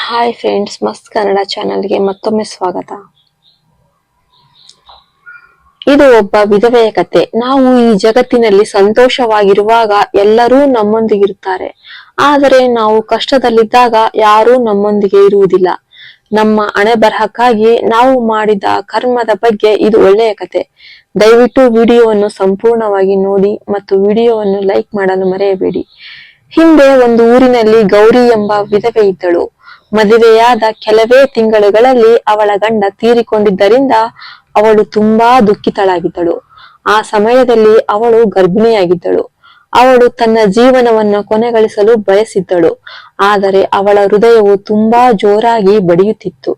Hi friends, ಮಸ್ತ್ ಕನ್ನಡ ಚಾನೆಲ್ಗೆ ಮತ್ತೊಮ್ಮೆ ಸ್ವಾಗತ. ಇದು ಒಬ್ಬ ವಿಧವೆಯ ಕತೆ. ನಾವು ಈ ಜಗತ್ತಿನಲ್ಲಿ ಸಂತೋಷವಾಗಿರುವಾಗ ಎಲ್ಲರೂ ನಮ್ಮೊಂದಿಗಿರುತ್ತಾರೆ. ಆದರೆ ನಾವು ಕಷ್ಟದಲ್ಲಿದ್ದಾಗ ಯಾರೂ ನಮ್ಮೊಂದಿಗೆ ಇರುವುದಿಲ್ಲ. ನಮ್ಮ ಹಣೆ ಬರಹಕ್ಕಾಗಿ ನಾವು ಮಾಡಿದ ಕರ್ಮದ ಬಗ್ಗೆ ಇದು ಒಳ್ಳೆಯ ಕತೆ. ದಯವಿಟ್ಟು ವಿಡಿಯೋವನ್ನು ಸಂಪೂರ್ಣವಾಗಿ ನೋಡಿ ಮತ್ತು ವಿಡಿಯೋವನ್ನು ಲೈಕ್ ಮಾಡಲು ಮರೆಯಬೇಡಿ. ಹಿಂದೆ ಒಂದು ಊರಿನಲ್ಲಿ ಗೌರಿ ಎಂಬ ವಿಧವೆ ಇದ್ದಳು. ಮದುವೆಯಾದ ಕೆಲವೇ ತಿಂಗಳುಗಳಲ್ಲಿ ಅವಳ ಗಂಡ ತೀರಿಕೊಂಡಿದ್ದರಿಂದ ಅವಳು ತುಂಬಾ ದುಃಖಿತಳಾಗಿದ್ದಳು. ಆ ಸಮಯದಲ್ಲಿ ಅವಳು ಗರ್ಭಿಣಿಯಾಗಿದ್ದಳು. ಅವಳು ತನ್ನ ಜೀವನವನ್ನು ಕೊನೆಗಳಿಸಲು ಬಯಸಿದ್ದಳು. ಆದರೆ ಅವಳ ಹೃದಯವು ತುಂಬಾ ಜೋರಾಗಿ ಬಡಿಯುತ್ತಿತ್ತು.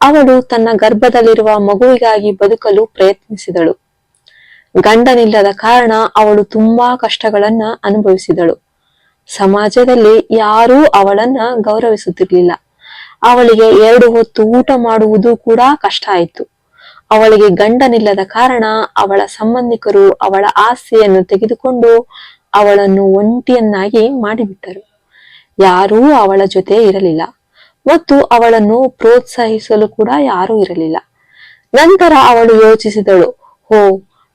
ಅವಳು ತನ್ನ ಗರ್ಭದಲ್ಲಿರುವ ಮಗುವಿಗಾಗಿ ಬದುಕಲು ಪ್ರಯತ್ನಿಸಿದಳು. ಗಂಡನಿಲ್ಲದ ಕಾರಣ ಅವಳು ತುಂಬಾ ಕಷ್ಟಗಳನ್ನ ಅನುಭವಿಸಿದಳು. ಸಮಾಜದಲ್ಲಿ ಯಾರೂ ಅವಳನ್ನ ಗೌರವಿಸುತ್ತಿರಲಿಲ್ಲ. ಅವಳಿಗೆ 2 ಹೊತ್ತು ಊಟ ಮಾಡುವುದು ಕೂಡ ಕಷ್ಟ ಆಯಿತು. ಅವಳಿಗೆ ಗಂಡನಿಲ್ಲದ ಕಾರಣ ಅವಳ ಸಂಬಂಧಿಕರು ಅವಳ ಆಸ್ತಿಯನ್ನು ತೆಗೆದುಕೊಂಡು ಅವಳನ್ನು ಒಂಟಿಯನ್ನಾಗಿ ಮಾಡಿಬಿಟ್ಟರು. ಯಾರೂ ಅವಳ ಜೊತೆ ಇರಲಿಲ್ಲ ಮತ್ತು ಅವಳನ್ನು ಪ್ರೋತ್ಸಾಹಿಸಲು ಕೂಡ ಯಾರೂ ಇರಲಿಲ್ಲ. ನಂತರ ಅವಳು ಯೋಚಿಸಿದಳು,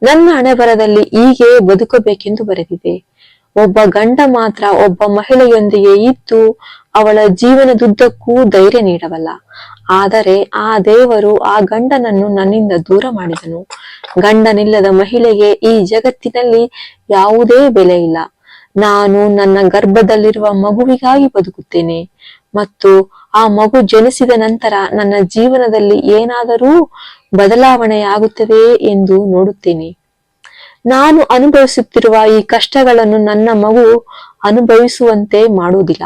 ನನ್ನ ಹಣೆಬರಹದಲ್ಲಿ ಹೀಗೆ ಬದುಕಬೇಕೆಂದು ಬರೆದಿದೆ. ಒಬ್ಬ ಗಂಡ ಮಾತ್ರ ಒಬ್ಬ ಮಹಿಳೆಯೊಂದಿಗೆ ಇದ್ದು ಅವಳ ಜೀವನದುದ್ದಕ್ಕೂ ಧೈರ್ಯ ನೀಡಬಲ್ಲ. ಆದರೆ ಆ ದೇವರು ಆ ಗಂಡನನ್ನು ನನ್ನಿಂದ ದೂರ ಮಾಡಿದನು. ಗಂಡನಿಲ್ಲದ ಮಹಿಳೆಗೆ ಈ ಜಗತ್ತಿನಲ್ಲಿ ಯಾವುದೇ ಬೆಲೆ ಇಲ್ಲ. ನಾನು ನನ್ನ ಗರ್ಭದಲ್ಲಿರುವ ಮಗುವಿಗಾಗಿ ಬದುಕುತ್ತೇನೆ ಮತ್ತು ಆ ಮಗು ಜನಿಸಿದ ನಂತರ ನನ್ನ ಜೀವನದಲ್ಲಿ ಏನಾದರೂ ಬದಲಾವಣೆಯಾಗುತ್ತದೆ ಎಂದು ನೋಡುತ್ತೇನೆ. ನಾನು ಅನುಭವಿಸುತ್ತಿರುವ ಈ ಕಷ್ಟಗಳನ್ನು ನನ್ನ ಮಗು ಅನುಭವಿಸುವಂತೆ ಮಾಡುವುದಿಲ್ಲ.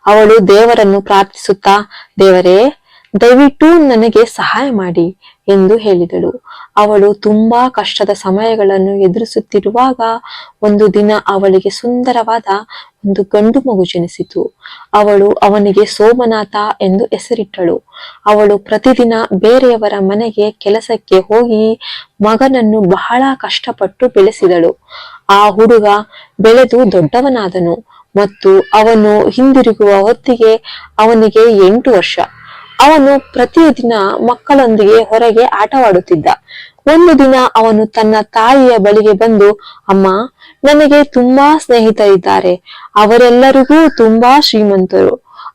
ಅವಳು ದೇವರನ್ನು ಪ್ರಾರ್ಥಿಸುತ್ತಾ, ದೇವರೇ, ದಯವಿಟ್ಟು ನನಗೆ ಸಹಾಯ ಮಾಡಿ ಎಂದು ಹೇಳಿದಳು. ಅವಳು ತುಂಬಾ ಕಷ್ಟದ ಸಮಯಗಳನ್ನು ಎದುರಿಸುತ್ತಿರುವಾಗ ಒಂದು ದಿನ ಅವಳಿಗೆ ಸುಂದರವಾದ ಒಂದು ಗಂಡು ಮಗು ಜನಿಸಿತು. ಅವಳು ಅವನಿಗೆ ಸೋಮನಾಥ ಎಂದು ಹೆಸರಿಟ್ಟಳು. ಅವಳು ಪ್ರತಿದಿನ ಬೇರೆಯವರ ಮನೆಗೆ ಕೆಲಸಕ್ಕೆ ಹೋಗಿ ಮಗನನ್ನು ಬಹಳ ಕಷ್ಟಪಟ್ಟು ಬೆಳೆಸಿದಳು. ಆ ಹುಡುಗ ಬೆಳೆದು ದೊಡ್ಡವನಾದನು ಮತ್ತು ಅವನು ಹಿಂದಿರುಗುವ ಹೊತ್ತಿಗೆ ಅವನಿಗೆ 8 ವರ್ಷ. ಅವನು ಪ್ರತಿದಿನ ಮಕ್ಕಳೊಂದಿಗೆ ಹೊರಗೆ ಆಟವಾಡುತ್ತಿದ್ದ. ಒಂದು ದಿನ ಅವನು ತನ್ನ ತಾಯಿಯ ಬಳಿಗೆ ಬಂದು, ಅಮ್ಮ, ನನಗೆ ತುಂಬಾ ಸ್ನೇಹಿತರಿದ್ದಾರೆ. ಅವರೆಲ್ಲರಿಗೂ ತುಂಬಾ ಶ್ರೀಮಂತರು.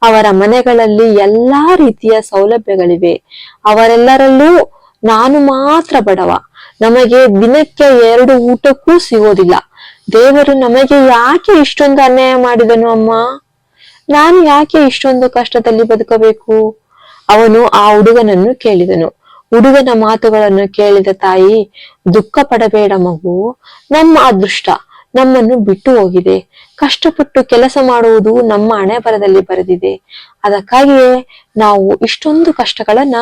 ಅವರ ಮನೆಗಳಲ್ಲಿ ಎಲ್ಲಾ ರೀತಿಯ ಸೌಲಭ್ಯಗಳಿವೆ. ಅವರೆಲ್ಲರಲ್ಲೂ ನಾನು ಮಾತ್ರ ಬಡವ. ನಮಗೆ ದಿನಕ್ಕೆ 2 ಊಟಕ್ಕೂ ಸಿಗೋದಿಲ್ಲ. ದೇವರು ನಮಗೆ ಯಾಕೆ ಇಷ್ಟೊಂದು ಅನ್ಯಾಯ ಮಾಡಿದನು ಅಮ್ಮ? ನಾನು ಯಾಕೆ ಇಷ್ಟೊಂದು ಕಷ್ಟದಲ್ಲಿ ಬದುಕಬೇಕು? ಅವನು ಆ ಹುಡುಗನನ್ನು ಕೇಳಿದನು. ಹುಡುಗನ ಮಾತುಗಳನ್ನು ಕೇಳಿದ ತಾಯಿ, ದುಃಖ ಪಡಬೇಡ ಮಗು, ನಮ್ಮ ಅದೃಷ್ಟ ನಮ್ಮನ್ನು ಬಿಟ್ಟು ಹೋಗಿದೆ. ಕಷ್ಟಪಟ್ಟು ಕೆಲಸ ಮಾಡುವುದು ನಮ್ಮ ಹಣೆಬರಹದಲ್ಲಿ ಬರೆದಿದೆ. ಅದಕ್ಕಾಗಿಯೇ ನಾವು ಇಷ್ಟೊಂದು ಕಷ್ಟಗಳನ್ನ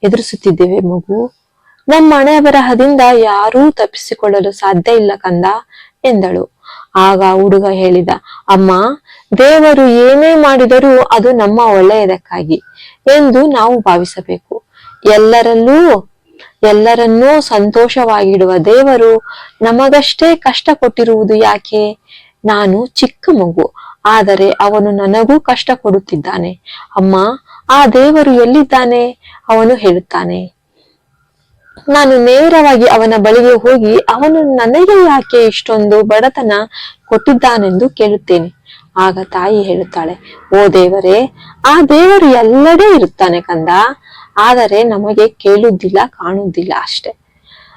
ಎದುರಿಸುತ್ತಿದ್ದೇವೆ ಮಗು. ನಮ್ಮ ಹಣೆಬರಹದಿಂದ ಯಾರೂ ತಪ್ಪಿಸಿಕೊಳ್ಳಲು ಸಾಧ್ಯ ಇಲ್ಲ ಕಂದ ಎಂದಳು. ಆಗ ಹುಡುಗ ಹೇಳಿದ, ಅಮ್ಮ, ದೇವರು ಏನೇ ಮಾಡಿದರೂ ಅದು ನಮ್ಮ ಒಳ್ಳೆಯದಕ್ಕಾಗಿ ಎಂದು ನಾವು ಭಾವಿಸಬೇಕು. ಎಲ್ಲರನ್ನೂ ಸಂತೋಷವಾಗಿಡುವ ದೇವರು ನಮಗಷ್ಟೇ ಕಷ್ಟ ಕೊಟ್ಟಿರುವುದು ಯಾಕೆ? ನಾನು ಚಿಕ್ಕ ಮಗು, ಆದರೆ ಅವನು ನನಗೂ ಕಷ್ಟ ಕೊಡುತ್ತಿದ್ದಾನೆ. ಅಮ್ಮ, ಆ ದೇವರು ಎಲ್ಲಿದ್ದಾನೆ? ಅವನು ಹೇಳುತ್ತಾನೆ. ನಾನು ನೇರವಾಗಿ ಅವನ ಬಳಿಗೆ ಹೋಗಿ ಅವನು ನನಗೆ ಯಾಕೆ ಇಷ್ಟೊಂದು ಬಡತನ ಕೊಟ್ಟಿದ್ದಾನೆಂದು ಕೇಳುತ್ತೇನೆ. ಆಗ ತಾಯಿ ಹೇಳುತ್ತಾಳೆ, ಓ ದೇವರೇ, ಆ ದೇವರು ಎಲ್ಲೆಡೆ ಇರುತ್ತಾನೆ ಕಂದ, ಆದರೆ ನಮಗೆ ಕೇಳುವುದಿಲ್ಲ, ಕಾಣುವುದಿಲ್ಲ ಅಷ್ಟೆ.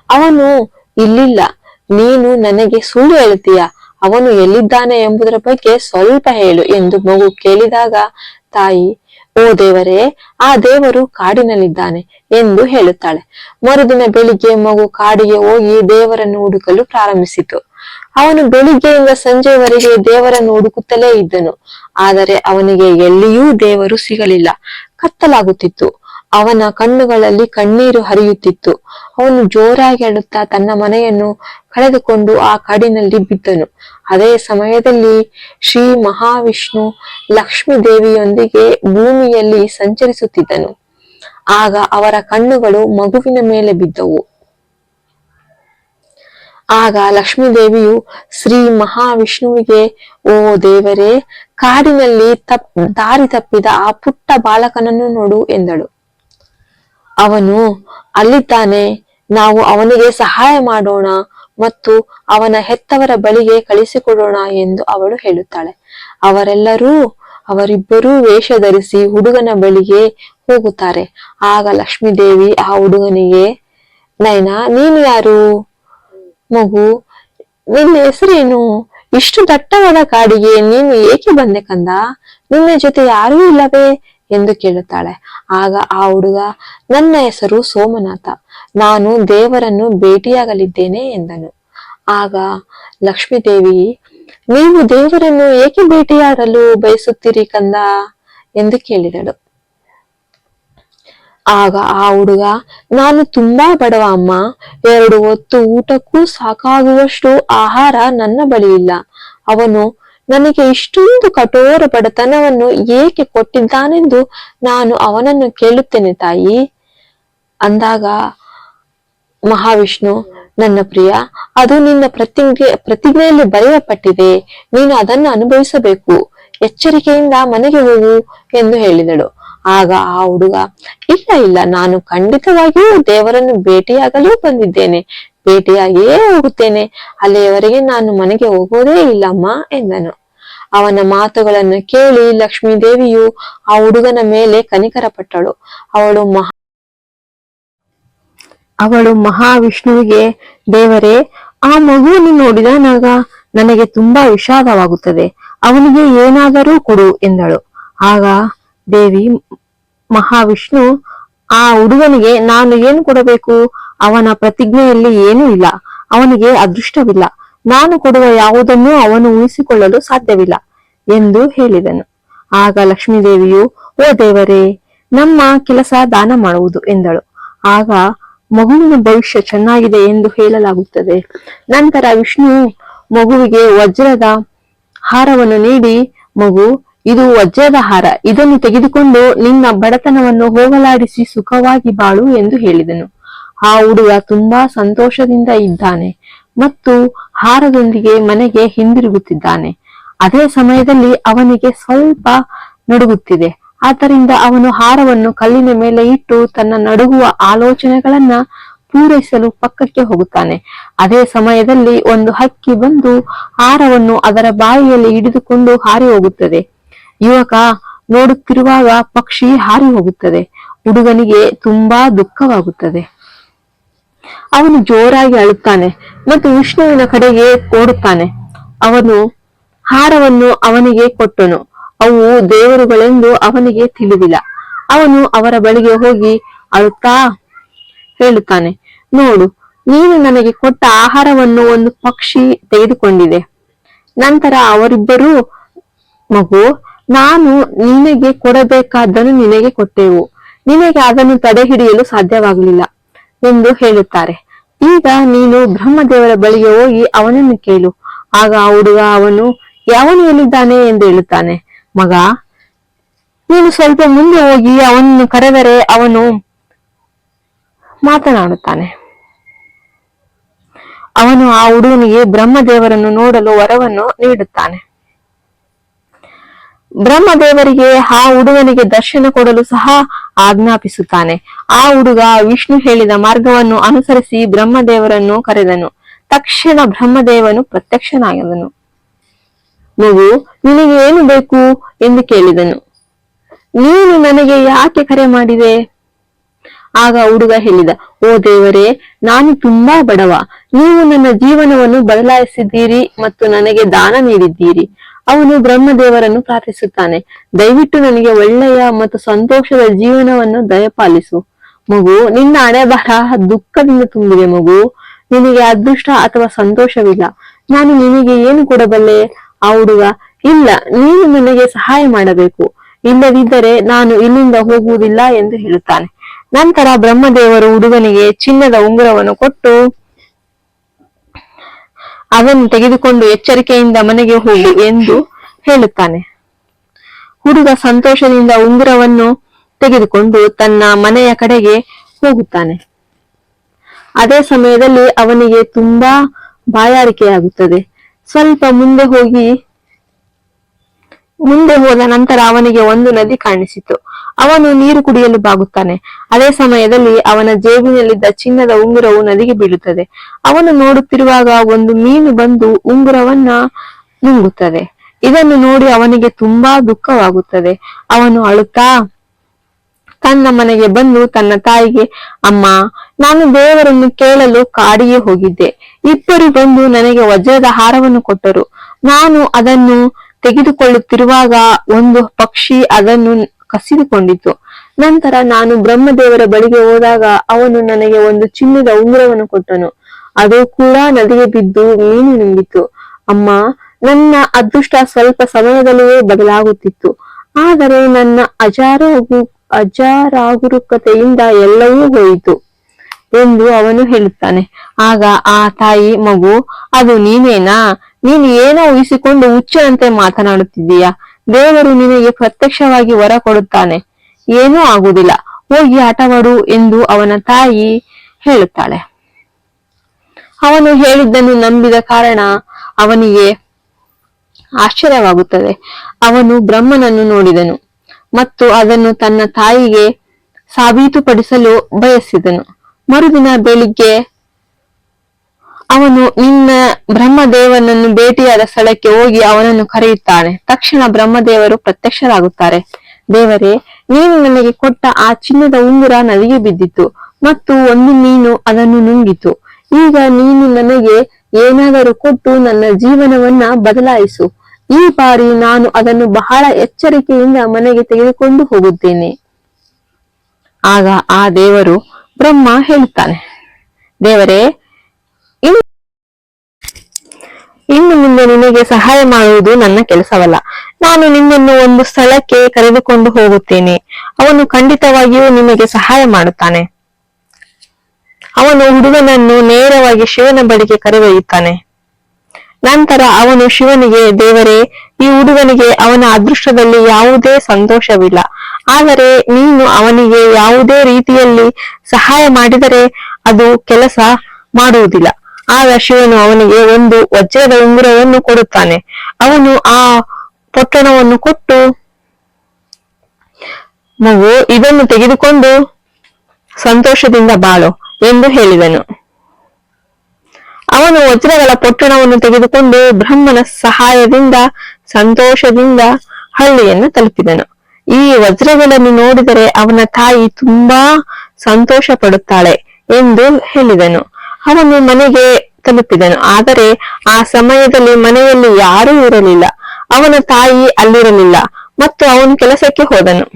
ಅವನು ಇಲ್ಲಿಲ್ಲ. ನೀನು ನನಗೆ ಸುಳ್ಳು ಹೇಳ್ತೀಯ. ಅವನು ಎಲ್ಲಿದ್ದಾನೆ ಎಂಬುದರ ಬಗ್ಗೆ ಸ್ವಲ್ಪ ಹೇಳು ಎಂದು ಮಗು ಕೇಳಿದಾಗ ತಾಯಿ, ಓ ದೇವರೇ, ಆ ದೇವರು ಕಾಡಿನಲ್ಲಿದ್ದಾನೆ ಎಂದು ಹೇಳುತ್ತಾಳೆ. ಮರುದಿನ ಬೆಳಿಗ್ಗೆ ಮಗು ಕಾಡಿಗೆ ಹೋಗಿ ದೇವರನ್ನು ಹುಡುಕಲು ಪ್ರಾರಂಭಿಸಿತು. ಅವನು ಬೆಳಿಗ್ಗೆಯಿಂದ ಸಂಜೆವರೆಗೆ ದೇವರನ್ನು ಹುಡುಕುತ್ತಲೇ ಇದ್ದನು. ಆದರೆ ಅವನಿಗೆ ಎಲ್ಲಿಯೂ ದೇವರು ಸಿಗಲಿಲ್ಲ. ಕತ್ತಲಾಗುತ್ತಿತ್ತು. ಅವನ ಕಣ್ಣುಗಳಲ್ಲಿ ಕಣ್ಣೀರು ಹರಿಯುತ್ತಿತ್ತು. ಅವನು ಜೋರಾಗಿ ಅಳುತ್ತಾ ತನ್ನ ಮನೆಯನ್ನು ಕಳೆದುಕೊಂಡು ಆ ಕಾಡಿನಲ್ಲಿ ಬಿದ್ದನು. ಅದೇ ಸಮಯದಲ್ಲಿ ಶ್ರೀ ಮಹಾವಿಷ್ಣು ಲಕ್ಷ್ಮೀ ದೇವಿಯೊಂದಿಗೆ ಭೂಮಿಯಲ್ಲಿ ಸಂಚರಿಸುತ್ತಿದ್ದನು. ಆಗ ಅವರ ಕಣ್ಣುಗಳು ಮಗುವಿನ ಮೇಲೆ ಬಿದ್ದವು. ಆಗ ಲಕ್ಷ್ಮೀ ದೇವಿಯು ಶ್ರೀ ಮಹಾವಿಷ್ಣುವಿಗೆ, ಓ ದೇವರೇ, ಕಾಡಿನಲ್ಲಿ ದಾರಿ ತಪ್ಪಿದ ಆ ಪುಟ್ಟ ಬಾಲಕನನ್ನು ನೋಡು ಎಂದಳು. ಅವನು ಅಲ್ಲಿದ್ದಾನೆ, ನಾವು ಅವನಿಗೆ ಸಹಾಯ ಮಾಡೋಣ ಮತ್ತು ಅವನ ಹೆತ್ತವರ ಬಳಿಗೆ ಕಳಿಸಿಕೊಡೋಣ ಎಂದು ಅವಳು ಹೇಳುತ್ತಾಳೆ. ಅವರಿಬ್ಬರೂ ವೇಷ ಧರಿಸಿ ಹುಡುಗನ ಬಳಿಗೆ ಹೋಗುತ್ತಾರೆ. ಆಗ ಲಕ್ಷ್ಮೀದೇವಿ ಆ ಹುಡುಗನಿಗೆ, ನೈನಾ, ನೀನು ಯಾರು? ಮಗು, ನಿನ್ನ ಹೆಸರೇನು? ಇಷ್ಟು ದಟ್ಟವಾದ ಕಾಡಿಗೆ ನೀನು ಏಕೆ ಬಂದೆ ಕಂದ? ನಿನ್ನ ಜೊತೆ ಯಾರೂ ಇಲ್ಲವೇ ಎಂದು ಕೇಳುತ್ತಾಳೆ. ಆಗ ಆ ಹುಡುಗ, ನನ್ನ ಹೆಸರು ಸೋಮನಾಥ, ನಾನು ದೇವರನ್ನು ಭೇಟಿಯಾಗಲಿದ್ದೇನೆ ಎಂದನು. ಆಗ ಲಕ್ಷ್ಮೀದೇವಿ, ನೀವು ದೇವರನ್ನು ಏಕೆ ಭೇಟಿಯಾಡಲು ಬಯಸುತ್ತೀರಿ ಕಂದ ಎಂದು ಕೇಳಿದಳು. ಆಗ ಆ ಹುಡುಗ, ನಾನು ತುಂಬಾ ಬಡವ ಅಮ್ಮ, 2 ಹೊತ್ತು ಊಟಕ್ಕೂ ಸಾಕಾಗುವಷ್ಟು ಆಹಾರ ನನ್ನ ಬಳಿ ಇಲ್ಲ. ಅವನು ನನಗೆ ಇಷ್ಟೊಂದು ಕಠೋರ ಬಡತನವನ್ನು ಏಕೆ ಕೊಟ್ಟಿದ್ದಾನೆಂದು ನಾನು ಅವನನ್ನು ಕೇಳುತ್ತೇನೆ ತಾಯಿ ಅಂದಾಗ ಮಹಾವಿಷ್ಣು, ನನ್ನ ಪ್ರಿಯ, ಅದು ನಿನ್ನ ಪ್ರತಿಜ್ಞೆಯಲ್ಲಿ ಬರೆಯಲ್ಪಟ್ಟಿದೆ, ನೀನು ಅದನ್ನು ಅನುಭವಿಸಬೇಕು, ಎಚ್ಚರಿಕೆಯಿಂದ ಮನೆಗೆ ಹೋಗು ಎಂದು ಹೇಳಿದಳು. ಆಗ ಆ ಹುಡುಗ, ಇಲ್ಲ, ನಾನು ಖಂಡಿತವಾಗಿಯೂ ದೇವರನ್ನು ಭೇಟಿಯಾಗಲು ಬಂದಿದ್ದೇನೆ, ಭೇಟಿಯಾಗಿಯೇ ಹೋಗುತ್ತೇನೆ, ಅಲ್ಲಿಯವರೆಗೆ ನಾನು ಮನೆಗೆ ಹೋಗೋದೇ ಇಲ್ಲಮ್ಮ ಎಂದನು. ಅವನ ಮಾತುಗಳನ್ನು ಕೇಳಿ ಲಕ್ಷ್ಮೀದೇವಿಯು ಆ ಹುಡುಗನ ಮೇಲೆ ಕನಿಕರ ಪಟ್ಟಳು. ಅವಳು ಮಹಾವಿಷ್ಣುವಿಗೆ, ದೇವರೇ, ಆ ಮಗುವನ್ನು ನೋಡಿದಾಗ ನನಗೆ ತುಂಬಾ ವಿಷಾದವಾಗುತ್ತದೆ, ಅವನಿಗೆ ಏನಾದರೂ ಕೊಡು ಎಂದಳು. ಆಗ ದೇವಿ ಮಹಾವಿಷ್ಣು ಆ ಹುಡುಗನಿಗೆ, ನಾನು ಏನು ಕೊಡಬೇಕು? ಅವನ ಪ್ರತಿಜ್ಞೆಯಲ್ಲಿ ಏನೂ ಇಲ್ಲ, ಅವನಿಗೆ ಅದೃಷ್ಟವಿಲ್ಲ, ನಾನು ಕೊಡುವ ಯಾವುದನ್ನೂ ಅವನು ಉಳಿಸಿಕೊಳ್ಳಲು ಸಾಧ್ಯವಿಲ್ಲ ಎಂದು ಹೇಳಿದನು. ಆಗ ಲಕ್ಷ್ಮೀದೇವಿಯು, ಓ ದೇವರೇ, ನಮ್ಮ ಕೆಲಸ ದಾನ ಮಾಡುವುದು ಎಂದಳು. ಆಗ ಮಗುವಿನ ಭವಿಷ್ಯ ಚೆನ್ನಾಗಿದೆ ಎಂದು ಹೇಳಲಾಗುತ್ತದೆ. ನಂತರ ವಿಷ್ಣು ಮಗುವಿಗೆ ವಜ್ರದ ಹಾರವನ್ನು ನೀಡಿ, ಮಗು, ಇದು ವಜ್ರದ ಹಾರ, ಇದನ್ನು ತೆಗೆದುಕೊಂಡು ನಿನ್ನ ಬಡತನವನ್ನು ಹೋಗಲಾಡಿಸಿ ಸುಖವಾಗಿ ಬಾಳು ಎಂದು ಹೇಳಿದನು. ಆ ಹುಡುಗ ತುಂಬಾ ಸಂತೋಷದಿಂದ ಇದ್ದಾನೆ ಮತ್ತು ಹಾರದೊಂದಿಗೆ ಮನೆಗೆ ಹಿಂದಿರುಗುತ್ತಿದ್ದಾನೆ. ಅದೇ ಸಮಯದಲ್ಲಿ ಅವನಿಗೆ ಸ್ವಲ್ಪ ನಡುಗುತ್ತಿದೆ. ಆದ್ದರಿಂದ ಅವನು ಹಾರವನ್ನು ಕಲ್ಲಿನ ಮೇಲೆ ಇಟ್ಟು ತನ್ನ ನಡುಗುವ ಆಲೋಚನೆಗಳನ್ನ ಪೂರೈಸಲು ಪಕ್ಕಕ್ಕೆ ಹೋಗುತ್ತಾನೆ. ಅದೇ ಸಮಯದಲ್ಲಿ ಒಂದು ಹಕ್ಕಿ ಬಂದು ಹಾರವನ್ನು ಅದರ ಬಾಯಿಯಲ್ಲಿ ಹಿಡಿದುಕೊಂಡು ಹಾರಿ ಹೋಗುತ್ತದೆ. ಯುವಕ ನೋಡುತ್ತಿರುವಾಗ ಪಕ್ಷಿ ಹಾರಿ ಹೋಗುತ್ತದೆ. ಹುಡುಗನಿಗೆ ತುಂಬಾ ದುಃಖವಾಗುತ್ತದೆ. ಅವನು ಜೋರಾಗಿ ಅಳುತ್ತಾನೆ ಮತ್ತು ವಿಷ್ಣುವಿನ ಕಡೆಗೆ ಓಡುತ್ತಾನೆ. ಅವನು ಹಾರವನ್ನು ಅವನಿಗೆ ಕೊಟ್ಟನು. ಅವು ದೇವರುಗಳೆಂದು ಅವನಿಗೆ ತಿಳಿದಿಲ್ಲ. ಅವನು ಅವರ ಬಳಿಗೆ ಹೋಗಿ ಅಳುತ್ತಾ ಹೇಳುತ್ತಾನೆ, ನೋಡು, ನೀನು ನನಗೆ ಕೊಟ್ಟ ಆಹಾರವನ್ನು ಒಂದು ಪಕ್ಷಿ ತೆಗೆದುಕೊಂಡಿದೆ. ನಂತರ ಅವರಿಬ್ಬರೂ, ಮಗು, ನಾನು ನಿನಗೆ ಕೊಡಬೇಕಾದ್ದನ್ನು ನಿನಗೆ ಕೊಟ್ಟೆವು, ನಿನಗೆ ಅದನ್ನು ತಡೆ ಹಿಡಿಯಲು ಸಾಧ್ಯವಾಗಲಿಲ್ಲ ಎಂದು ಹೇಳುತ್ತಾರೆ. ಈಗ ನೀನು ಬ್ರಹ್ಮದೇವರ ಬಳಿಗೆ ಹೋಗಿ ಅವನನ್ನು ಕೇಳು. ಆಗ ಆ ಹುಡುಗ, ಅವನು ಎಲ್ಲಿದ್ದಾನೆ ಎಂದು ಹೇಳುತ್ತಾನೆ. ಮಗ, ನೀನು ಸ್ವಲ್ಪ ಮುಂದೆ ಹೋಗಿ ಅವನನ್ನು ಕರೆದರೆ ಅವನು ಮಾತನಾಡುತ್ತಾನೆ. ಅವನು ಆ ಹುಡುಗನಿಗೆ ಬ್ರಹ್ಮದೇವರನ್ನು ನೋಡಲು ವರವನ್ನು ನೀಡುತ್ತಾನೆ. ಬ್ರಹ್ಮದೇವರಿಗೆ ಆ ಹುಡುಗನಿಗೆ ದರ್ಶನ ಕೊಡಲು ಸಹ ಆಜ್ಞಾಪಿಸುತ್ತಾನೆ. ಆ ಹುಡುಗ ವಿಷ್ಣು ಹೇಳಿದ ಮಾರ್ಗವನ್ನು ಅನುಸರಿಸಿ ಬ್ರಹ್ಮದೇವರನ್ನು ಕರೆದನು. ತಕ್ಷಣ ಬ್ರಹ್ಮದೇವನು ಪ್ರತ್ಯಕ್ಷನಾದನು. ಮಗು, ನಿನಗೆ ಏನು ಬೇಕು ಎಂದು ಕೇಳಿದನು. ನೀನು ನನಗೆ ಯಾಕೆ ಕರೆ ಮಾಡಿದೆ? ಆಗ ಹುಡುಗ ಹೇಳಿದ, ಓ ದೇವರೇ, ನಾನು ತುಂಬಾ ಬಡವ, ನೀವು ನನ್ನ ಜೀವನವನ್ನು ಬದಲಾಯಿಸಿದ್ದೀರಿ ಮತ್ತು ನನಗೆ ದಾನ ನೀಡಿದ್ದೀರಿ. ಅವನು ಬ್ರಹ್ಮದೇವರನ್ನು ಪ್ರಾರ್ಥಿಸುತ್ತಾನೆ, ದಯವಿಟ್ಟು ನನಗೆ ಒಳ್ಳೆಯ ಮತ್ತು ಸಂತೋಷದ ಜೀವನವನ್ನು ದಯಪಾಲಿಸು. ಮಗು, ನಿನ್ನ ಹಣೆಬರಹ ದುಃಖದಿಂದ ತುಂಬಿದೆ. ಮಗು, ನಿನಗೆ ಅದೃಷ್ಟ ಅಥವಾ ಸಂತೋಷವಿಲ್ಲ, ನಾನು ನಿನಗೆ ಏನು ಕೊಡಬಲ್ಲೆ? ಆ ಹುಡುಗ, ಇಲ್ಲ, ನೀನು ನನಗೆ ಸಹಾಯ ಮಾಡಬೇಕು, ಇಲ್ಲದಿದ್ದರೆ ನಾನು ಇಲ್ಲಿಂದ ಹೋಗುವುದಿಲ್ಲ ಎಂದು ಹೇಳುತ್ತಾನೆ. ನಂತರ ಬ್ರಹ್ಮದೇವರು ಹುಡುಗನಿಗೆ ಚಿನ್ನದ ಉಂಗುರವನ್ನು ಕೊಟ್ಟು, ಅದನ್ನು ತೆಗೆದುಕೊಂಡು ಎಚ್ಚರಿಕೆಯಿಂದ ಮನೆಗೆ ಹೋಗು ಎಂದು ಹೇಳುತ್ತಾನೆ. ಹುಡುಗ ಸಂತೋಷದಿಂದ ಉಂಗುರವನ್ನು ತೆಗೆದುಕೊಂಡು ತನ್ನ ಮನೆಯ ಕಡೆಗೆ ಹೋಗುತ್ತಾನೆ. ಅದೇ ಸಮಯದಲ್ಲಿ ಅವನಿಗೆ ತುಂಬಾ ಬಾಯಾರಿಕೆಯಾಗುತ್ತದೆ. ಸ್ವಲ್ಪ ಮುಂದೆ ಹೋಗಿ ಮುಂದೆ ಹೋದ ನಂತರ ಅವನಿಗೆ ಒಂದು ನದಿ ಕಾಣಿಸಿತು. ಅವನು ನೀರು ಕುಡಿಯಲು ಬಾಗುತ್ತಾನೆ. ಅದೇ ಸಮಯದಲ್ಲಿ ಅವನ ಜೇಬಿನಲ್ಲಿದ್ದ ಚಿನ್ನದ ಉಂಗುರವು ನದಿಗೆ ಬೀಳುತ್ತದೆ. ಅವನು ನೋಡುತ್ತಿರುವಾಗ ಒಂದು ಮೀನು ಬಂದು ಉಂಗುರವನ್ನ ನುಂಗುತ್ತದೆ. ಇದನ್ನು ನೋಡಿ ಅವನಿಗೆ ತುಂಬಾ ದುಃಖವಾಗುತ್ತದೆ. ಅವನು ಅಳುತ್ತಾ ತನ್ನ ಮನೆಗೆ ಬಂದು ತನ್ನ ತಾಯಿಗೆ, ಅಮ್ಮ, ನಾನು ದೇವರನ್ನು ಕೇಳಲು ಕಾಡಿಗೆ ಹೋಗಿದ್ದೆ. ಇಬ್ಬರು ಬಂದು ನನಗೆ ವಜ್ರದ ಹಾರವನ್ನು ಕೊಟ್ಟರು. ನಾನು ಅದನ್ನು ತೆಗೆದುಕೊಳ್ಳುತ್ತಿರುವಾಗ ಒಂದು ಪಕ್ಷಿ ಅದನ್ನು ಕಸಿದುಕೊಂಡಿತು. ನಂತರ ನಾನು ಬ್ರಹ್ಮದೇವರ ಬಳಿಗೆ ಹೋದಾಗ ಅವನು ನನಗೆ ಒಂದು ಚಿನ್ನದ ಉಂಗುರವನ್ನು ಕೊಟ್ಟನು. ಅದು ಕೂಡ ನದಿಗೆ ಬಿದ್ದು ಮೀನು ನುಂಗಿತು. ಅಮ್ಮ, ನನ್ನ ಅದೃಷ್ಟ ಸ್ವಲ್ಪ ಸಮಯದಲ್ಲಿಯೇ ಬದಲಾಗುತ್ತಿತ್ತು. ಆದರೆ ನನ್ನ ಅಜಾಗರೂಕತೆಯಿಂದ ಎಲ್ಲವೂ ಹೋಯಿತು ಎಂದು ಅವನು ಹೇಳುತ್ತಾನೆ. ಆಗ ಆ ತಾಯಿ, ಮಗು, ಅದು ನೀನೇನಾ? ನೀನು ಏನೋ ಊಹಿಸಿಕೊಂಡು ಹುಚ್ಚನಂತೆ ಮಾತನಾಡುತ್ತಿದ್ದೀಯಾ? ದೇವರು ನಿನಗೆ ಪ್ರತ್ಯಕ್ಷವಾಗಿ ವರ ಕೊಡುತ್ತಾನೆ. ಏನೂ ಆಗುವುದಿಲ್ಲ, ಹೋಗಿ ಆಟವಾಡು ಎಂದು ಅವನ ತಾಯಿ ಹೇಳುತ್ತಾಳೆ. ಅವನು ಹೇಳಿದ್ದನ್ನು ನಂಬಿದ ಕಾರಣ ಅವನಿಗೆ ಆಶ್ಚರ್ಯವಾಗುತ್ತದೆ. ಅವನು ಬ್ರಹ್ಮನನ್ನು ನೋಡಿದನು ಮತ್ತು ಅದನ್ನು ತನ್ನ ತಾಯಿಗೆ ಸಾಬೀತುಪಡಿಸಲು ಬಯಸಿದನು. ಮರುದಿನ ಬೆಳಿಗ್ಗೆ ಅವನು ನಿನ್ನ ಬ್ರಹ್ಮದೇವನನ್ನು ಭೇಟಿಯಾದ ಸ್ಥಳಕ್ಕೆ ಹೋಗಿ ಅವನನ್ನು ಕರೆಯುತ್ತಾನೆ. ತಕ್ಷಣ ಬ್ರಹ್ಮದೇವರು ಪ್ರತ್ಯಕ್ಷರಾಗುತ್ತಾರೆ. ದೇವರೇ, ನೀನು ನನಗೆ ಕೊಟ್ಟ ಆ ಚಿನ್ನದ ಉಂಗುರ ನದಿಗೆ ಬಿದ್ದಿತು ಮತ್ತು ಒಂದು ಮೀನು ಅದನ್ನು ನುಂಗಿತು. ಈಗ ನೀನು ನನಗೆ ಏನಾದರೂ ಕೊಟ್ಟು ನನ್ನ ಜೀವನವನ್ನ ಬದಲಾಯಿಸು. ಈ ಬಾರಿ ನಾನು ಅದನ್ನು ಬಹಳ ಎಚ್ಚರಿಕೆಯಿಂದ ಮನೆಗೆ ತೆಗೆದುಕೊಂಡು ಹೋಗುತ್ತೇನೆ. ಆಗ ಆ ದೇವರು ಬ್ರಹ್ಮ ಹೇಳುತ್ತಾನೆ, ದೇವರೇ, ಇನ್ನು ಮುಂದೆ ನಿನಗೆ ಸಹಾಯ ಮಾಡುವುದು ನನ್ನ ಕೆಲಸವಲ್ಲ. ನಾನು ನಿನ್ನನ್ನು ಒಂದು ಸ್ಥಳಕ್ಕೆ ಕರೆದುಕೊಂಡು ಹೋಗುತ್ತೇನೆ. ಅವನು ಖಂಡಿತವಾಗಿಯೂ ನಿಮಗೆ ಸಹಾಯ ಮಾಡುತ್ತಾನೆ. ಅವನು ಹುಡುಗನನ್ನು ನೇರವಾಗಿ ಶಿವನ ಬಳಿಗೆ ಕರೆದೊಯ್ಯುತ್ತಾನೆ. ನಂತರ ಅವನು ಶಿವನಿಗೆ, ದೇವರೇ, ಈ ಹುಡುಗನಿಗೆ ಅವನ ಅದೃಷ್ಟದಲ್ಲಿ ಯಾವುದೇ ಸಂತೋಷವಿಲ್ಲ. ಆದರೆ ನೀನು ಅವನಿಗೆ ಯಾವುದೇ ರೀತಿಯಲ್ಲಿ ಸಹಾಯ ಮಾಡಿದರೆ ಅದು ಕೆಲಸ ಮಾಡುವುದಿಲ್ಲ. ಆಗ ಶಿವನು ಅವನಿಗೆ ಒಂದು ವಜ್ರದ ಉಂಗುರವನ್ನು ಕೊಡುತ್ತಾನೆ. ಅವನು ಆ ಪೊಟ್ಟಣವನ್ನು ಕೊಟ್ಟು, ಮಗು, ಇದನ್ನು ತೆಗೆದುಕೊಂಡು ಸಂತೋಷದಿಂದ ಬಾಳು ಎಂದು ಹೇಳಿದನು. ಅವನು ವಜ್ರಗಳ ಪೊಟ್ಟಣವನ್ನು ತೆಗೆದುಕೊಂಡು ಬ್ರಹ್ಮನ ಸಹಾಯದಿಂದ ಸಂತೋಷದಿಂದ ಹಳ್ಳಿಯನ್ನು ತಲುಪಿದನು. ಈ ವಜ್ರಗಳನ್ನು ನೋಡಿದರೆ ಅವನ ತಾಯಿ ತುಂಬಾ ಸಂತೋಷ ಪಡುತ್ತಾಳೆ ಎಂದು ಹೇಳಿದನು. ಅವನು ಮನೆಗೆ ತಲುಪಿದನು. ಆದರೆ ಆ ಸಮಯದಲ್ಲಿ ಮನೆಯಲ್ಲಿ ಯಾರೂ ಇರಲಿಲ್ಲ. ಅವನ ತಾಯಿ ಅಲ್ಲಿರಲಿಲ್ಲ ಮತ್ತು ಅವನು ಕೆಲಸಕ್ಕೆ ಹೋದನು.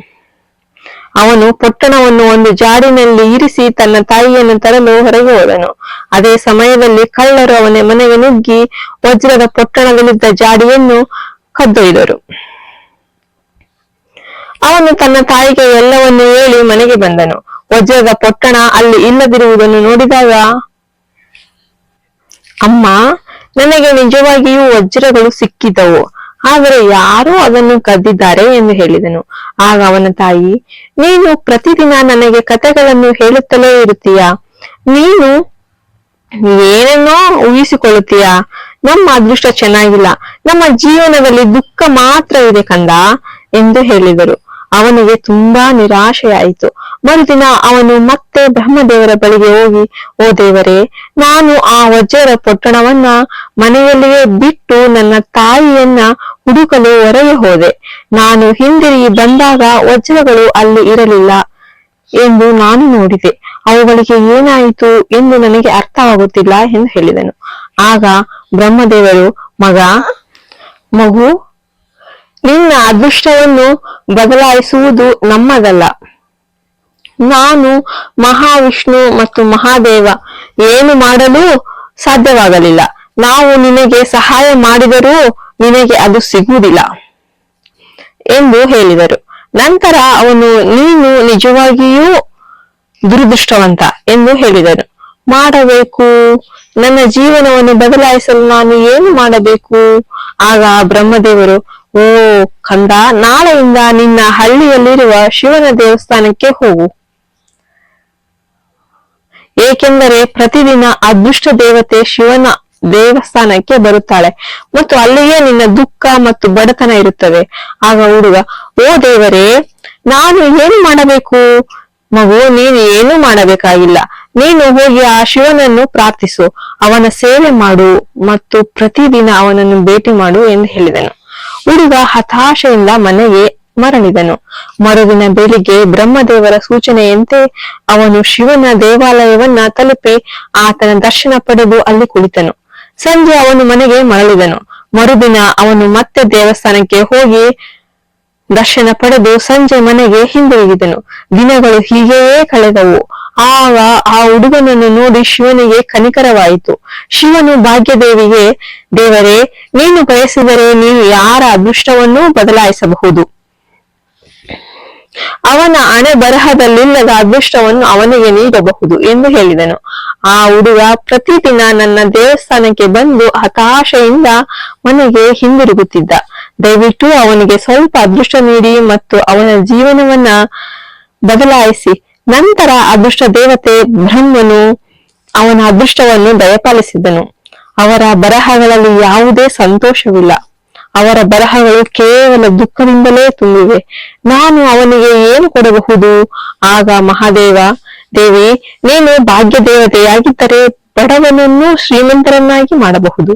ಅವನು ಪೊಟ್ಟಣವನ್ನು ಒಂದು ಜಾಡಿನಲ್ಲಿ ಇರಿಸಿ ತನ್ನ ತಾಯಿಯನ್ನು ತರಲು ಹೊರಗೆ ಹೋದನು. ಅದೇ ಸಮಯದಲ್ಲಿ ಕಳ್ಳರು ಅವನ ಮನೆಗೆ ನುಗ್ಗಿ ವಜ್ರದ ಪೊಟ್ಟಣದಲ್ಲಿದ್ದ ಜಾಡಿಯನ್ನು ಕದ್ದೊಯ್ದರು. ಅವನು ತನ್ನ ತಾಯಿಗೆ ಎಲ್ಲವನ್ನು ಹೇಳಿ ಮನೆಗೆ ಬಂದನು. ವಜ್ರದ ಪೊಟ್ಟಣ ಅಲ್ಲಿ ಇಲ್ಲದಿರುವುದನ್ನು ನೋಡಿದಾಗ, ಅಮ್ಮ, ನನಗೆ ನಿಜವಾಗಿಯೂ ವಜ್ರಗಳು ಸಿಕ್ಕಿದವು, ಆದರೆ ಯಾರೋ ಅದನ್ನು ಕದ್ದಿದ್ದಾರೆ ಎಂದು ಹೇಳಿದನು. ಆಗ ಅವನ ತಾಯಿ, ನೀನು ಪ್ರತಿದಿನ ನನಗೆ ಕಥೆಗಳನ್ನು ಹೇಳುತ್ತಲೇ ಇರುತ್ತೀಯಾ? ನೀನು ಏನನ್ನೋ ಊಹಿಸಿಕೊಳ್ಳುತ್ತೀಯಾ? ನಮ್ಮ ಅದೃಷ್ಟ ಚೆನ್ನಾಗಿಲ್ಲ, ನಮ್ಮ ಜೀವನದಲ್ಲಿ ದುಃಖ ಮಾತ್ರ ಇದೆ ಕಂದ ಎಂದು ಹೇಳಿದರು. ಅವನಿಗೆ ತುಂಬಾ ನಿರಾಶೆಯಾಯಿತು. ಮರುದಿನ ಅವನು ಮತ್ತೆ ಬ್ರಹ್ಮದೇವರ ಬಳಿಗೆ ಹೋಗಿ, ಓ ದೇವರೇ, ನಾನು ಆ ವಜ್ರದ ಪೊಟ್ಟಣವನ್ನ ಮನೆಯಲ್ಲಿಯೇ ಬಿಟ್ಟು ನನ್ನ ತಾಯಿಯನ್ನ ಹುಡುಕಲು ಹೊರಗೆ ಹೋದೆ. ನಾನು ಹಿಂದಿರುಗಿ ಬಂದಾಗ ವಜ್ರಗಳು ಅಲ್ಲಿ ಇರಲಿಲ್ಲ ಎಂದು ನಾನು ನೋಡಿದೆ. ಅವುಗಳಿಗೆ ಏನಾಯಿತು ಎಂದು ನನಗೆ ಅರ್ಥವಾಗುತ್ತಿಲ್ಲ ಎಂದು ಹೇಳಿದನು. ಆಗ ಬ್ರಹ್ಮದೇವರು, ಮಗು, ನಿನ್ನ ಅದೃಷ್ಟವನ್ನು ಬದಲಾಯಿಸುವುದು ನಮ್ಮದಲ್ಲ. ನಾನು ಮಹಾವಿಷ್ಣು ಮತ್ತು ಮಹಾದೇವ ಏನು ಮಾಡಲು ಸಾಧ್ಯವಾಗಲಿಲ್ಲ. ನಾವು ನಿನಗೆ ಸಹಾಯ ಮಾಡಿದರೂ ನಿನಗೆ ಅದು ಸಿಗುವುದಿಲ್ಲ ಎಂದು ಹೇಳಿದರು. ನಂತರ ಅವನು, ನೀನು ನಿಜವಾಗಿಯೂ ದುರದೃಷ್ಟವಂತ ಎಂದು ಹೇಳಿದನು. ಮಾಡಬೇಕು, ನನ್ನ ಜೀವನವನ್ನು ಬದಲಾಯಿಸಲು ನಾನು ಏನು ಮಾಡಬೇಕು? ಆಗ ಬ್ರಹ್ಮದೇವರು, ಓ ಕಂದ, ನಾಳೆಯಿಂದ ನಿನ್ನ ಹಳ್ಳಿಯಲ್ಲಿರುವ ಶಿವನ ದೇವಸ್ಥಾನಕ್ಕೆ ಹೋಗು. ಏಕೆಂದರೆ ಪ್ರತಿದಿನ ಅದೃಷ್ಟ ದೇವತೆ ಶಿವನ ದೇವಸ್ಥಾನಕ್ಕೆ ಬರುತ್ತಾಳೆ ಮತ್ತು ಅಲ್ಲಿಯೇ ನಿನ್ನ ದುಃಖ ಮತ್ತು ಬಡತನ ಇರುತ್ತದೆ. ಆಗ ಹುಡುಗ, ಓ ದೇವರೇ, ನಾನು ಏನು ಮಾಡಬೇಕು? ಮಗು, ನೀನು ಏನು ಮಾಡಬೇಕಾಗಿಲ್ಲ. ನೀನು ಹೋಗಿ ಆ ಶಿವನನ್ನು ಪ್ರಾರ್ಥಿಸು, ಅವನ ಸೇವೆ ಮಾಡು ಮತ್ತು ಪ್ರತಿದಿನ ಅವನನ್ನು ಭೇಟಿ ಮಾಡು ಎಂದು ಹೇಳಿದನು. ಹುಡುಗ ಹತಾಶೆಯಿಂದ ಮನೆಗೆ ಮರಳಿದನು. ಮರುದಿನ ಬೆಳಿಗ್ಗೆ ಬ್ರಹ್ಮದೇವರ ಸೂಚನೆಯಂತೆ ಅವನು ಶಿವನ ದೇವಾಲಯವನ್ನ ತಲುಪಿ ಆತನ ದರ್ಶನ ಪಡೆದು ಅಲ್ಲಿ ಕುಳಿತನು. ಸಂಜೆ ಅವನು ಮನೆಗೆ ಮರಳಿದನು. ಮರುದಿನ ಅವನು ಮತ್ತೆ ದೇವಸ್ಥಾನಕ್ಕೆ ಹೋಗಿ ದರ್ಶನ ಪಡೆದು ಸಂಜೆ ಮನೆಗೆ ಹಿಂದಿರುಗಿದನು. ದಿನಗಳು ಹೀಗೆಯೇ ಕಳೆದವು. ಆಗ ಆ ಹುಡುಗನನ್ನು ನೋಡಿ ಶಿವನಿಗೆ ಕನಿಕರವಾಯಿತು. ಶಿವನು ಭಾಗ್ಯದೇವಿಗೆ, ದೇವರೇ, ನೀನು ಬಯಸಿದರೆ ನೀನು ಯಾರ ಅದೃಷ್ಟವನ್ನೂ ಬದಲಾಯಿಸಬಹುದು. ಅವನ ಹಣೆ ಬರಹದಲ್ಲಿಲ್ಲದ ಅದೃಷ್ಟವನ್ನು ಅವನಿಗೆ ನೀಡಬಹುದು ಎಂದು ಹೇಳಿದನು. ಆ ಹುಡುಗ ಪ್ರತಿದಿನ ನನ್ನ ದೇವಸ್ಥಾನಕ್ಕೆ ಬಂದು ಹತಾಶೆಯಿಂದ ಮನೆಗೆ ಹಿಂದಿರುಗುತ್ತಿದ್ದ. ದಯವಿಟ್ಟು ಅವನಿಗೆ ಸ್ವಲ್ಪ ಅದೃಷ್ಟ ನೀಡಿ ಮತ್ತು ಅವನ ಜೀವನವನ್ನ ಬದಲಾಯಿಸಿ. ನಂತರ ಅದೃಷ್ಟ ದೇವತೆ ಬ್ರಹ್ಮನು ಅವನ ಅದೃಷ್ಟವನ್ನು ದಯಪಾಲಿಸಿದನು. ಅವರ ಬರಹಗಳಲ್ಲಿ ಯಾವುದೇ ಸಂತೋಷವಿಲ್ಲ. ಅವರ ಬರಹಗಳು ಕೇವಲ ದುಃಖದಿಂದಲೇ ತುಂಬಿವೆ. ನಾನು ಅವನಿಗೆ ಏನು ಕೊಡಬಹುದು? ಆಗ ಮಹಾದೇವ, ದೇವಿ, ನೀನು ಭಾಗ್ಯ ದೇವತೆಯಾಗಿದ್ದರೆ ಬಡವನನ್ನು ಶ್ರೀಮಂತರನ್ನಾಗಿ ಮಾಡಬಹುದು.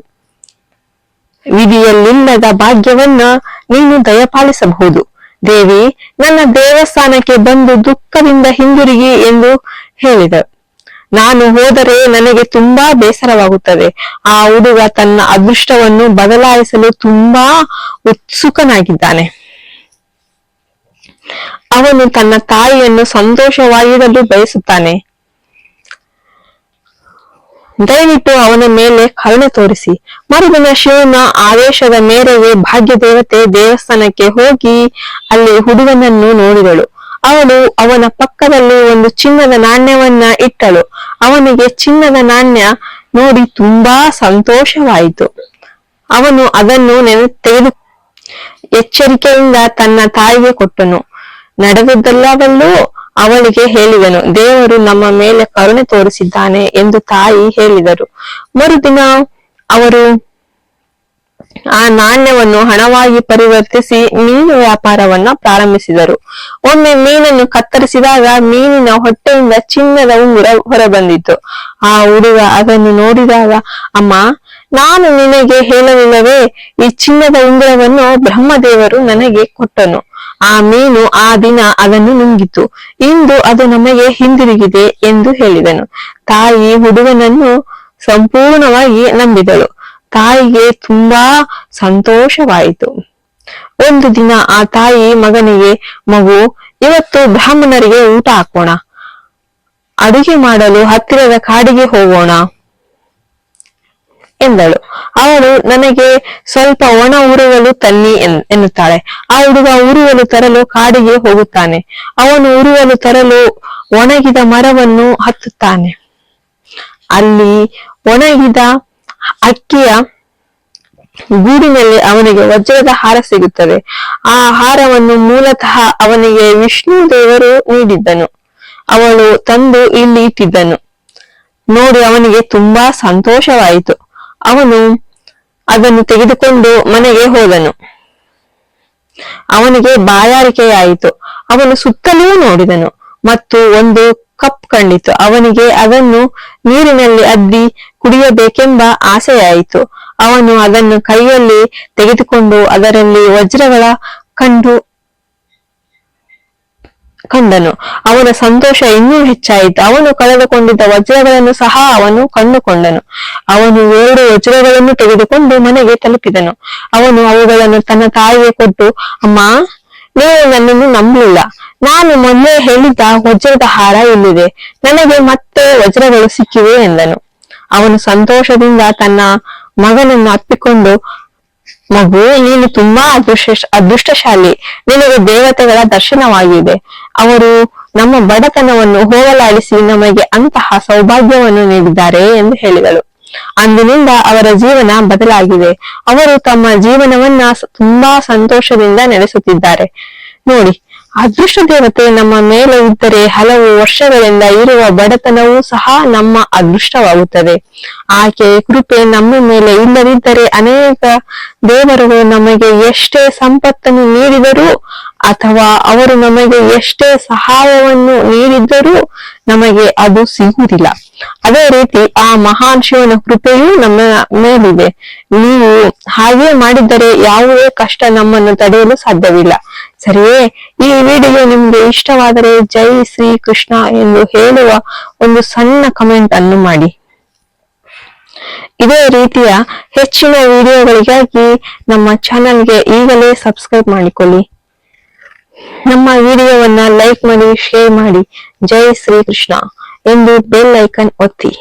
ವಿಧಿಯಲ್ಲಿಲ್ಲದ ಭಾಗ್ಯವನ್ನ ನೀನು ದಯಪಾಲಿಸಬಹುದು. ದೇವಿ, ನನ್ನ ದೇವಸ್ಥಾನಕ್ಕೆ ಬಂದು ದುಃಖದಿಂದ ಹಿಂದಿರುಗಿ ಎಂದು ಹೇಳಿದ. ನಾನು ಹೋದರೆ ನನಗೆ ತುಂಬಾ ಬೇಸರವಾಗುತ್ತದೆ. ಆ ಹುಡುಗ ತನ್ನ ಅದೃಷ್ಟವನ್ನು ಬದಲಾಯಿಸಲು ತುಂಬಾ ಉತ್ಸುಕನಾಗಿದ್ದಾನೆ. ಅವನು ತನ್ನ ತಾಯಿಯನ್ನು ಸಂತೋಷವಾಗಿಡಲು ಬಯಸುತ್ತಾನೆ. ದಯವಿಟ್ಟು ಅವನ ಮೇಲೆ ಕರುಣೆ ತೋರಿಸಿ. ಮರುದಿನ ಶಿವನ ಆದೇಶದ ಮೇರೆಗೆ ಭಾಗ್ಯ ದೇವತೆ ದೇವಸ್ಥಾನಕ್ಕೆ ಹೋಗಿ ಅಲ್ಲಿ ಹುಡುಗನನ್ನು ನೋಡಿದಳು. ಅವಳು ಅವನ ಪಕ್ಕದಲ್ಲಿ ಒಂದು ಚಿನ್ನದ ನಾಣ್ಯವನ್ನ ಇಟ್ಟಳು. ಅವನಿಗೆ ಚಿನ್ನದ ನಾಣ್ಯ ನೋಡಿ ತುಂಬಾ ಸಂತೋಷವಾಯಿತು. ಅವನು ಅದನ್ನು ತೆಗೆದು ಎಚ್ಚರಿಕೆಯಿಂದ ತನ್ನ ತಾಯಿಗೆ ಕೊಟ್ಟನು. ನಡೆದದ್ದೆಲ್ಲವನ್ನೂ ಅವಳಿಗೆ ಹೇಳಿದನು. ದೇವರು ನಮ್ಮ ಮೇಲೆ ಕರುಣೆ ತೋರಿಸಿದ್ದಾನೆ ಎಂದು ತಾಯಿ ಹೇಳಿದರು. ಮರುದಿನ ಅವರು ಆ ನಾಣ್ಯವನ್ನು ಹಣವಾಗಿ ಪರಿವರ್ತಿಸಿ ಮೀನು ವ್ಯಾಪಾರವನ್ನ ಪ್ರಾರಂಭಿಸಿದರು. ಒಮ್ಮೆ ಮೀನನ್ನು ಕತ್ತರಿಸಿದಾಗ ಮೀನಿನ ಹೊಟ್ಟೆಯಿಂದ ಚಿನ್ನದ ಉಂಗುರ ಹೊರಬಂದಿತು. ಆ ಹುಡುಗ ಅದನ್ನು ನೋಡಿದಾಗ, ಅಮ್ಮ, ನಾನು ನಿನಗೆ ಹೇಳಲಿಲ್ಲವೇ, ಈ ಚಿನ್ನದ ಉಂಗುರವನ್ನು ಬ್ರಹ್ಮದೇವರು ನನಗೆ ಕೊಟ್ಟನು. ಆ ಮೀನು ಆ ದಿನ ಅದನ್ನು ನುಂಗಿತು. ಇಂದು ಅದು ನಮಗೆ ಹಿಂದಿರುಗಿದೆ ಎಂದು ಹೇಳಿದನು. ತಾಯಿ ಹುಡುಗನನ್ನು ಸಂಪೂರ್ಣವಾಗಿ ನಂಬಿದಳು. ತಾಯಿಗೆ ತುಂಬಾ ಸಂತೋಷವಾಯಿತು. ಒಂದು ದಿನ ಆ ತಾಯಿ ಮಗನಿಗೆ, ಮಗು, ಇವತ್ತು ಬ್ರಾಹ್ಮಣರಿಗೆ ಊಟ ಹಾಕೋಣ. ಅಡುಗೆ ಮಾಡಲು ಹತ್ತಿರದ ಕಾಡಿಗೆ ಹೋಗೋಣ ಎಂದಳು. ಅವಳು, ನನಗೆ ಸ್ವಲ್ಪ ಒಣ ಉರುವಲು ತನ್ನಿ ಎನ್ನುತ್ತಾಳೆ. ಆ ಹುಡುಗ ಉರುವಲು ತರಲು ಕಾಡಿಗೆ ಹೋಗುತ್ತಾನೆ. ಅವನು ಉರುವಲು ತರಲು ಒಣಗಿದ ಮರವನ್ನು ಹತ್ತುತ್ತಾನೆ. ಅಲ್ಲಿ ಒಣಗಿದ ಅಕ್ಕಿಯ ಗೂಡಿನಲ್ಲಿ ಅವನಿಗೆ ವಜ್ರದ ಹಾರ ಸಿಗುತ್ತದೆ. ಆ ಹಾರವನ್ನು ಮೂಲತಃ ಅವನಿಗೆ ವಿಷ್ಣು ದೇವರು ನೀಡಿದ್ದನು. ಅವಳು ತಂದು ಇಲ್ಲಿ ಇಟ್ಟಿದ್ದನು. ನೋಡಿ ಅವನಿಗೆ ತುಂಬಾ ಸಂತೋಷವಾಯಿತು. ಅವನು ಅದನ್ನು ತೆಗೆದುಕೊಂಡು ಮನೆಗೆ ಹೋದನು. ಅವನಿಗೆ ಬಾಯಾರಿಕೆಯಾಯಿತು. ಅವನು ಸುತ್ತಲೂ ನೋಡಿದನು ಮತ್ತು ಒಂದು ಕಪ್ ಕಂಡಿತು. ಅವನಿಗೆ ಅದನ್ನು ನೀರಿನಲ್ಲಿ ಅದ್ದಿ ಕುಡಿಯಬೇಕೆಂಬ ಆಸೆಯಾಯಿತು. ಅವನು ಅದನ್ನು ಕೈಯಲ್ಲಿ ತೆಗೆದುಕೊಂಡು ಅದರಲ್ಲಿ ವಜ್ರಗಳ ಕಂಡನು. ಅವನ ಸಂತೋಷ ಇನ್ನೂ ಹೆಚ್ಚಾಯಿತು. ಅವನು ಕಳೆದುಕೊಂಡಿದ್ದ ವಜ್ರಗಳನ್ನು ಸಹ ಅವನು ಕಂಡುಕೊಂಡನು. ಅವನು 2 ವಜ್ರಗಳನ್ನು ತೆಗೆದುಕೊಂಡು ಮನೆಗೆ ತಲುಪಿದನು. ಅವನು ಅವುಗಳನ್ನು ತನ್ನ ತಾಯಿಗೆ ಕೊಟ್ಟು, ಅಮ್ಮ, ನೀವು ನನ್ನನ್ನು ನಂಬಲಿಲ್ಲ. ನಾನು ಮೊನ್ನೆ ಹೇಳಿದ್ದ ವಜ್ರದ ಹಾರ ಇಲ್ಲಿದೆ. ನನಗೆ ಮತ್ತೆ ವಜ್ರಗಳು ಸಿಕ್ಕಿವೆ ಎಂದನು. ಅವನು ಸಂತೋಷದಿಂದ ತನ್ನ ಮಗನನ್ನು ಅಪ್ಪಿಕೊಂಡು, ಮಗು, ನೀನು ತುಂಬಾ ಅದೃಷ್ಟಶಾಲಿ. ನಿನಗೆ ದೇವತೆಗಳ ದರ್ಶನವಾಗಿದೆ. ಅವರು ನಮ್ಮ ಬಡತನವನ್ನು ಹೋಗಲಾಡಿಸಿ ನಮಗೆ ಅಂತಹ ಸೌಭಾಗ್ಯವನ್ನು ನೀಡಿದ್ದಾರೆ ಎಂದು ಹೇಳಿದಳು. ಅಂದಿನಿಂದ ಅವರ ಜೀವನ ಬದಲಾಗಿದೆ. ಅವರು ತಮ್ಮ ಜೀವನವನ್ನ ತುಂಬಾ ಸಂತೋಷದಿಂದ ನಡೆಸುತ್ತಿದ್ದಾರೆ. ನೋಡಿ, ಅದೃಷ್ಟ ದೇವತೆ ನಮ್ಮ ಮೇಲೆ ಇದ್ದರೆ ಹಲವು ವರ್ಷಗಳಿಂದ ಇರುವ ಬಡತನವೂ ಸಹ ನಮ್ಮ ಅದೃಷ್ಟವಾಗುತ್ತದೆ. ಆಕೆಯ ಕೃಪೆ ನಮ್ಮ ಮೇಲೆ ಇಲ್ಲದಿದ್ದರೆ ಅನೇಕ ದೇವರುಗಳು ನಮಗೆ ಎಷ್ಟೇ ಸಂಪತ್ತನ್ನು ನೀಡಿದರೂ ಅಥವಾ ಅವರು ನಮಗೆ ಎಷ್ಟೇ ಸಹಾಯವನ್ನು ನೀಡಿದ್ದರೂ ನಮಗೆ ಅದು ಸಿಗುವುದಿಲ್ಲ. ಅದೇ ರೀತಿ ಆ ಮಹಾನ್ ಶಿವನ ಕೃಪೆಯೂ ನಮ್ಮ ಮೇಲಿದೆ. ನೀವು ಹಾಗೆ ಮಾಡಿದ್ದರೆ ಯಾವುದೇ ಕಷ್ಟ ನಮ್ಮನ್ನು ತಡೆಯಲು ಸಾಧ್ಯವಿಲ್ಲ. ಸರಿಯೇ? ಈ ವಿಡಿಯೋ ನಿಮ್ಗೆ ಇಷ್ಟವಾದರೆ ಜೈ ಶ್ರೀ ಕೃಷ್ಣ ಎಂದು ಹೇಳುವ ಒಂದು ಸಣ್ಣ ಕಮೆಂಟ್ ಅನ್ನು ಮಾಡಿ. ಇದೇ ರೀತಿಯ ಹೆಚ್ಚಿನ ವಿಡಿಯೋಗಳಿಗಾಗಿ ನಮ್ಮ ಚಾನೆಲ್ಗೆ ಈಗಲೇ ಸಬ್ಸ್ಕ್ರೈಬ್ ಮಾಡಿಕೊಳ್ಳಿ. ನಮ್ಮ ವಿಡಿಯೋವನ್ನ ಲೈಕ್ ಮಾಡಿ, ಶೇರ್ ಮಾಡಿ. ಜೈ ಶ್ರೀ ಕೃಷ್ಣ ಎಂದು ಬೆಲ್ ಐಕನ್ ಒತ್ತಿ.